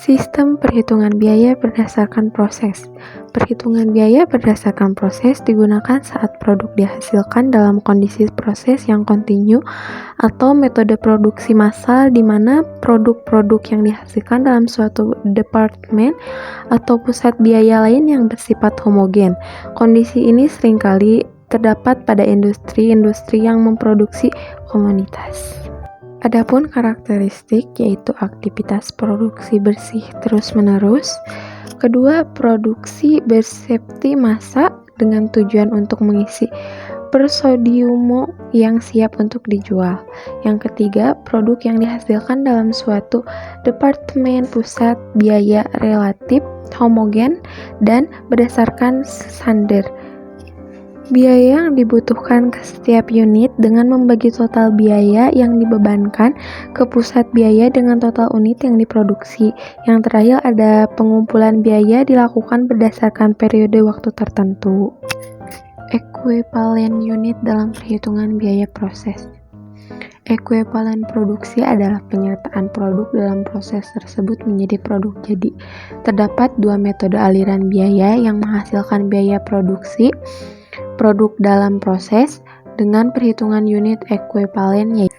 Sistem perhitungan biaya berdasarkan proses. Perhitungan biaya berdasarkan proses digunakan saat produk dihasilkan dalam kondisi proses yang kontinu atau metode produksi massal di mana produk-produk yang dihasilkan dalam suatu departemen atau pusat biaya lain yang bersifat homogen. Kondisi ini seringkali terdapat pada industri-industri yang memproduksi komoditas. Adapun karakteristik yaitu aktivitas produksi bersih terus-menerus. Kedua, produksi bersepti massa dengan tujuan untuk mengisi persodiumo yang siap untuk dijual. Yang ketiga, produk yang dihasilkan dalam suatu departemen pusat biaya relatif homogen dan berdasarkan standar biaya yang dibutuhkan ke setiap unit dengan membagi total biaya yang dibebankan ke pusat biaya dengan total unit yang diproduksi. Yang terakhir ada pengumpulan biaya dilakukan berdasarkan periode waktu tertentu. Ekuivalen unit dalam perhitungan biaya proses. Ekuivalen produksi adalah penyertaan produk dalam proses tersebut menjadi produk jadi. Terdapat dua metode aliran biaya yang menghasilkan biaya produksi produk dalam proses dengan perhitungan unit ekuivalen yaitu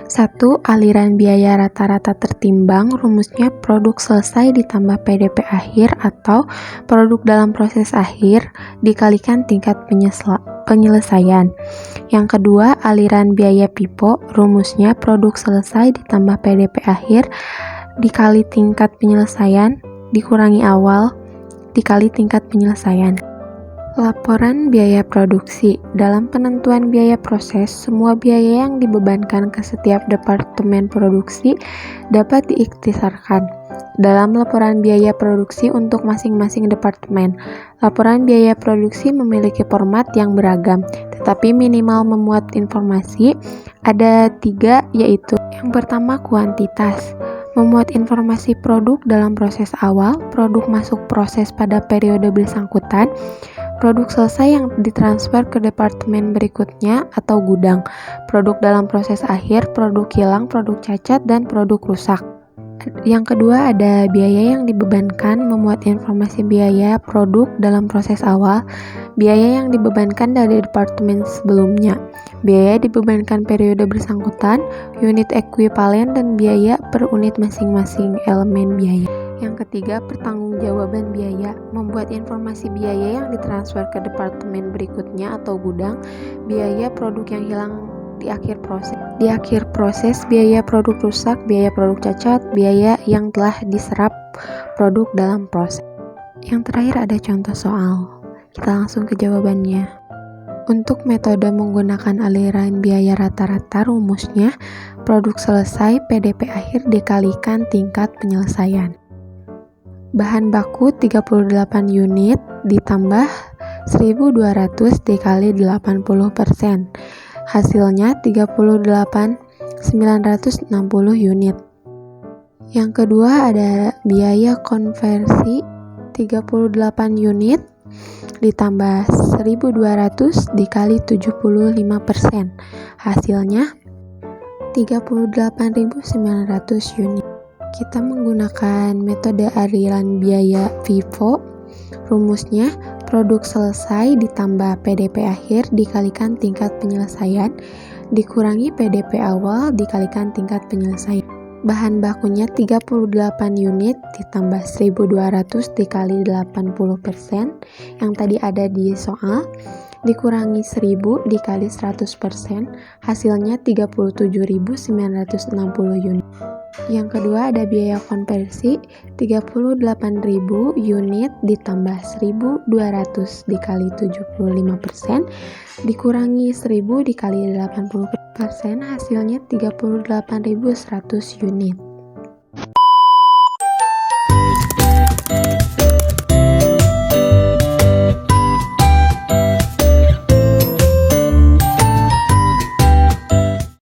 1. Aliran biaya rata-rata tertimbang. Rumusnya produk selesai ditambah PDP akhir atau produk dalam proses akhir dikalikan tingkat penyelesaian. Yang kedua, aliran biaya pipo. Rumusnya produk selesai ditambah PDP akhir dikali tingkat penyelesaian dikurangi awal dikali tingkat penyelesaian. Laporan biaya produksi. Dalam penentuan biaya proses, semua biaya yang dibebankan ke setiap departemen produksi dapat diikhtisarkan dalam laporan biaya produksi untuk masing-masing departemen. Laporan biaya produksi memiliki format yang beragam, tetapi minimal memuat informasi. Ada 3, yaitu yang pertama kuantitas. Memuat informasi produk dalam proses awal, produk masuk proses pada periode bersangkutan, produk selesai yang ditransfer ke departemen berikutnya atau gudang, produk dalam proses akhir, produk hilang, produk cacat, dan produk rusak. Yang kedua ada biaya yang dibebankan. Memuat informasi biaya produk dalam proses awal, biaya yang dibebankan dari departemen sebelumnya, biaya dibebankan periode bersangkutan, unit ekuivalen, dan biaya per unit masing-masing elemen biaya. Yang ketiga, pertanggungjawaban biaya. Membuat informasi biaya yang ditransfer ke departemen berikutnya atau gudang, biaya produk yang hilang di akhir proses. Di akhir proses, biaya produk rusak, biaya produk cacat, biaya yang telah diserap produk dalam proses. Yang terakhir ada contoh soal. Kita langsung ke jawabannya. Untuk metode menggunakan aliran biaya rata-rata, rumusnya produk selesai PDP akhir dikalikan tingkat penyelesaian. Bahan baku 38 unit ditambah 1200 dikali 80%. Hasilnya 38.960 unit. Yang kedua ada biaya konversi 38 unit ditambah 1200 dikali 75%. Hasilnya 38.900 unit. Kita menggunakan metode aliran biaya FIFO. Rumusnya produk selesai ditambah PDP akhir dikalikan tingkat penyelesaian dikurangi PDP awal dikalikan tingkat penyelesaian. Bahan bakunya 38 unit ditambah 1200 dikali 80% yang tadi ada di soal dikurangi 1000 dikali 100%, hasilnya 37.960 unit. Yang kedua ada biaya konversi 38.000 unit ditambah 1.200 dikali 75% dikurangi 1.000 dikali 80%, hasilnya 38.100 unit.